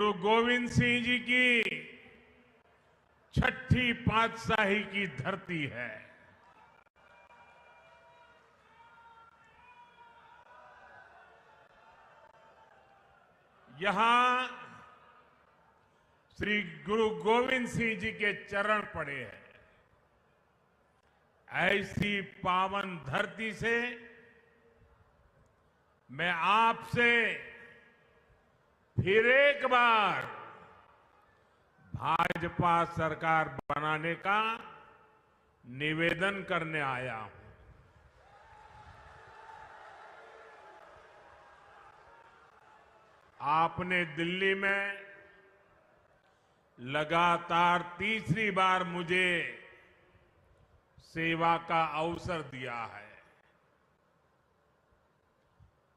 गुरु गोविंद सिंह जी की छठी पातशाही की धरती है। यहां श्री गुरु गोविंद सिंह जी के चरण पड़े हैं। ऐसी पावन धरती से मैं आपसे फिर एक बार भाजपा सरकार बनाने का निवेदन करने आया हूं। आपने दिल्ली में लगातार तीसरी बार मुझे सेवा का अवसर दिया है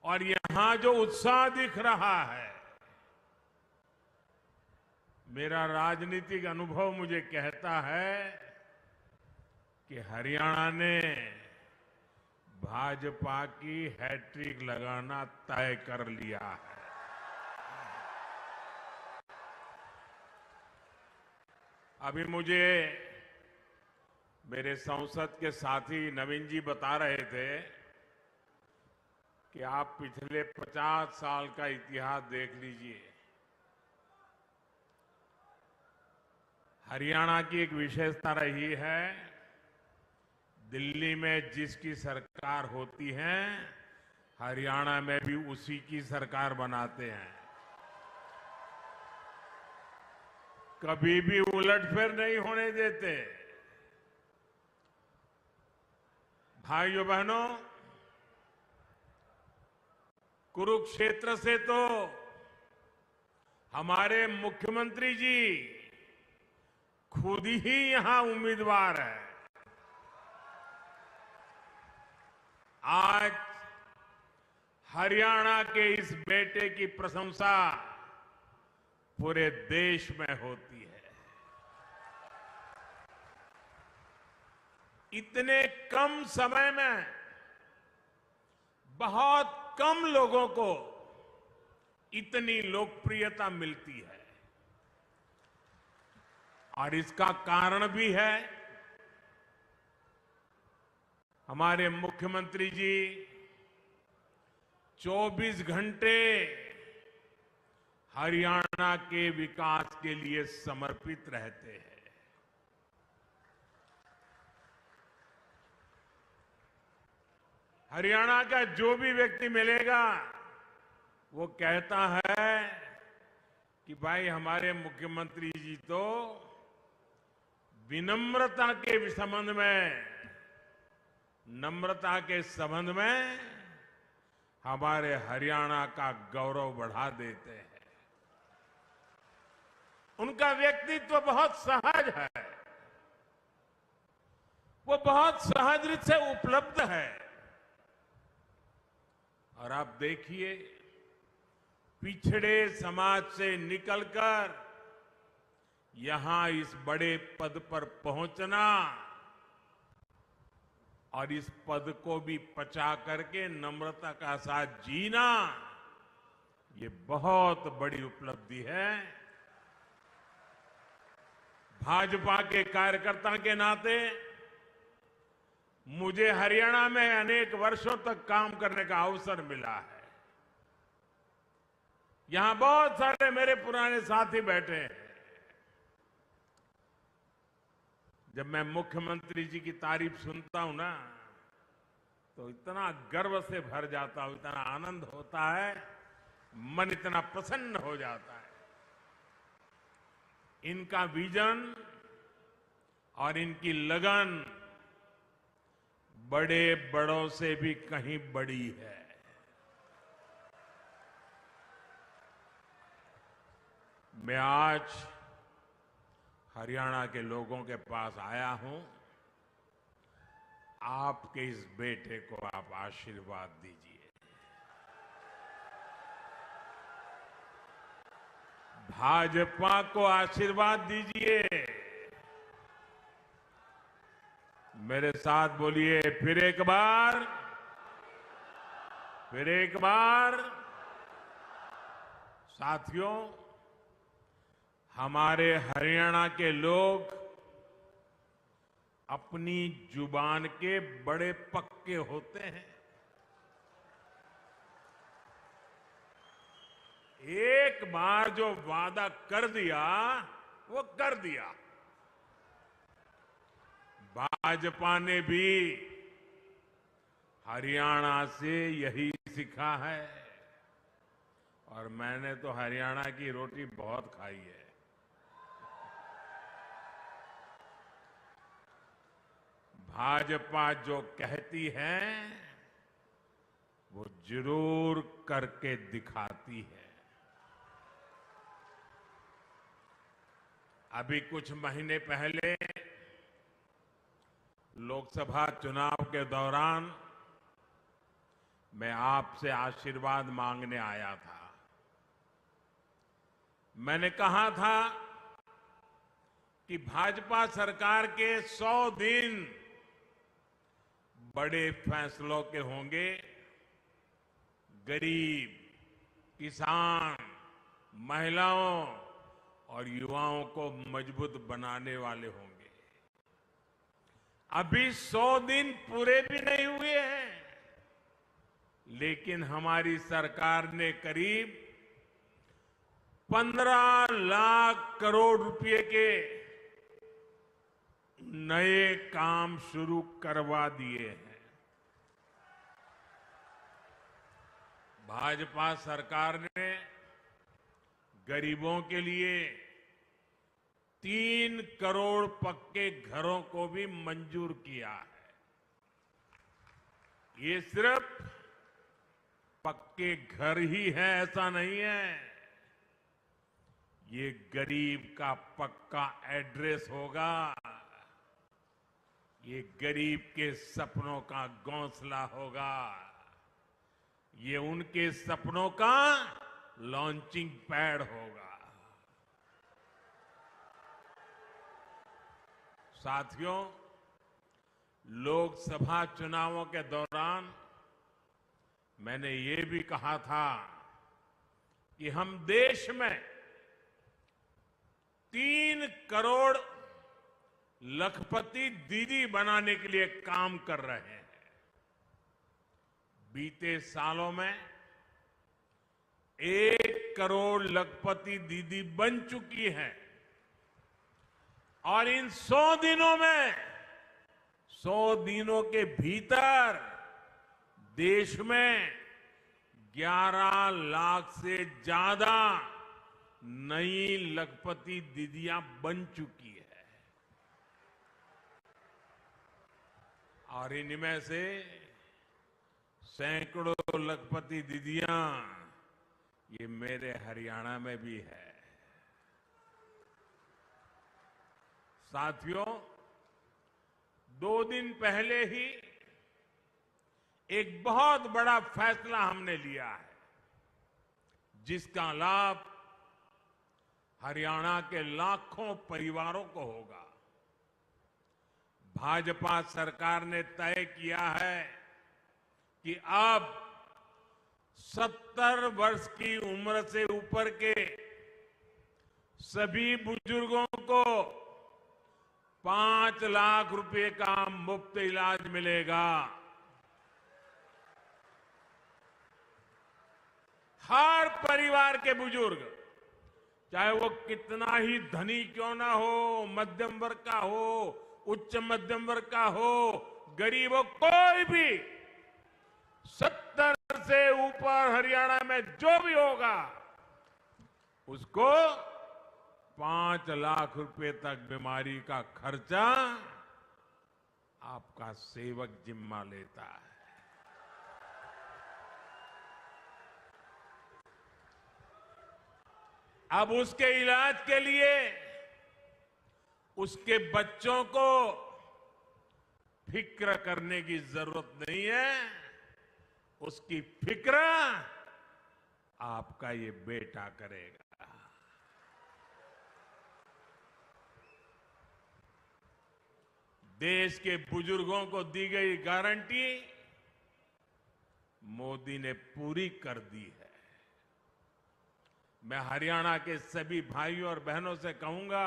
और यहां जो उत्साह दिख रहा है, मेरा राजनीतिक अनुभव मुझे कहता है कि हरियाणा ने भाजपा की हैट्रिक लगाना तय कर लिया है। अभी मुझे मेरे संसद के साथी नवीन जी बता रहे थे कि आप पिछले 50 साल का इतिहास देख लीजिए। हरियाणा की एक विशेषता रही है, दिल्ली में जिसकी सरकार होती है, हरियाणा में भी उसी की सरकार बनाते हैं। कभी भी उलटफेर नहीं होने देते। भाइयों बहनों, कुरुक्षेत्र से तो हमारे मुख्यमंत्री जी खुद ही यहां उम्मीदवार है। आज हरियाणा के इस बेटे की प्रशंसा पूरे देश में होती है। इतने कम समय में बहुत कम लोगों को इतनी लोकप्रियता मिलती है और इसका कारण भी है हमारे मुख्यमंत्री जी 24 घंटे हरियाणा के विकास के लिए समर्पित रहते हैं। हरियाणा का जो भी व्यक्ति मिलेगा वो कहता है कि भाई हमारे मुख्यमंत्री जी तो विनम्रता के संबंध में, नम्रता के संबंध में हमारे हरियाणा का गौरव बढ़ा देते हैं। उनका व्यक्तित्व बहुत सहज है, वो बहुत सहज रीत से उपलब्ध है। और आप देखिए, पिछड़े समाज से निकलकर यहां इस बड़े पद पर पहुंचना और इस पद को भी पचा करके नम्रता का साथ जीना, ये बहुत बड़ी उपलब्धि है। भाजपा के कार्यकर्ता के नाते मुझे हरियाणा में अनेक वर्षों तक काम करने का अवसर मिला है। यहां बहुत सारे मेरे पुराने साथी बैठे हैं। जब मैं मुख्यमंत्री जी की तारीफ सुनता हूं ना, तो इतना गर्व से भर जाता हूं, इतना आनंद होता है, मन इतना प्रसन्न हो जाता है। इनका विजन और इनकी लगन बड़े बड़ों से भी कहीं बड़ी है। मैं आज हरियाणा के लोगों के पास आया हूं, आपके इस बेटे को आप आशीर्वाद दीजिए। भाजपा को आशीर्वाद दीजिए। मेरे साथ बोलिए, फिर एक बार, फिर एक बार। साथियों, हमारे हरियाणा के लोग अपनी जुबान के बड़े पक्के होते हैं। एक बार जो वादा कर दिया वो कर दिया। भाजपा ने भी हरियाणा से यही सीखा है और मैंने तो हरियाणा की रोटी बहुत खाई है। भाजपा जो कहती है वो जरूर करके दिखाती है। अभी कुछ महीने पहले लोकसभा चुनाव के दौरान मैं आपसे आशीर्वाद मांगने आया था। मैंने कहा था कि भाजपा सरकार के 100 दिन बड़े फैसलों के होंगे। गरीब, किसान, महिलाओं और युवाओं को मजबूत बनाने वाले होंगे। अभी 100 दिन पूरे भी नहीं हुए हैं, लेकिन हमारी सरकार ने करीब 15 लाख करोड़ रुपए के नए काम शुरू करवा दिए हैं। भाजपा सरकार ने गरीबों के लिए 3 करोड़ पक्के घरों को भी मंजूर किया है। ये सिर्फ पक्के घर ही है ऐसा नहीं है, ये गरीब का पक्का एड्रेस होगा। ये गरीब के सपनों का घोंसला होगा। ये उनके सपनों का लॉन्चिंग पैड होगा। साथियों, लोकसभा चुनावों के दौरान मैंने ये भी कहा था कि हम देश में 3 करोड़ लखपति दीदी बनाने के लिए काम कर रहे हैं। बीते सालों में 1 करोड़ लखपति दीदी बन चुकी है और इन 100 दिनों में 100 दिनों के भीतर देश में 11 लाख से ज्यादा नई लखपति दीदियां बन चुकी है और इनमें से सैकड़ों लखपति दीदियां ये मेरे हरियाणा में भी है। साथियों, 2 दिन पहले ही एक बहुत बड़ा फैसला हमने लिया है, जिसका लाभ हरियाणा के लाखों परिवारों को होगा। भाजपा सरकार ने तय किया है कि अब 70 वर्ष की उम्र से ऊपर के सभी बुजुर्गों को 5 लाख रुपए का मुफ्त इलाज मिलेगा। हर परिवार के बुजुर्ग, चाहे वो कितना ही धनी क्यों ना हो, मध्यम वर्ग का हो, उच्च मध्यम वर्ग का हो, गरीब हो, कोई भी 70 से ऊपर हरियाणा में जो भी होगा उसको 5 लाख रुपए तक बीमारी का खर्चा आपका सेवक जिम्मा लेता है। अब उसके इलाज के लिए उसके बच्चों को फिक्र करने की जरूरत नहीं है। उसकी फिक्र आपका ये बेटा करेगा। देश के बुजुर्गों को दी गई गारंटी मोदी ने पूरी कर दी है। मैं हरियाणा के सभी भाइयों और बहनों से कहूंगा,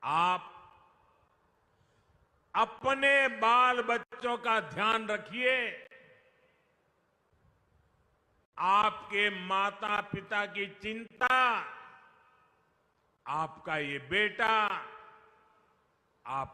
आप अपने बाल बच्चों का ध्यान रखिए। आपके माता पिता की चिंता आपका ये बेटा आप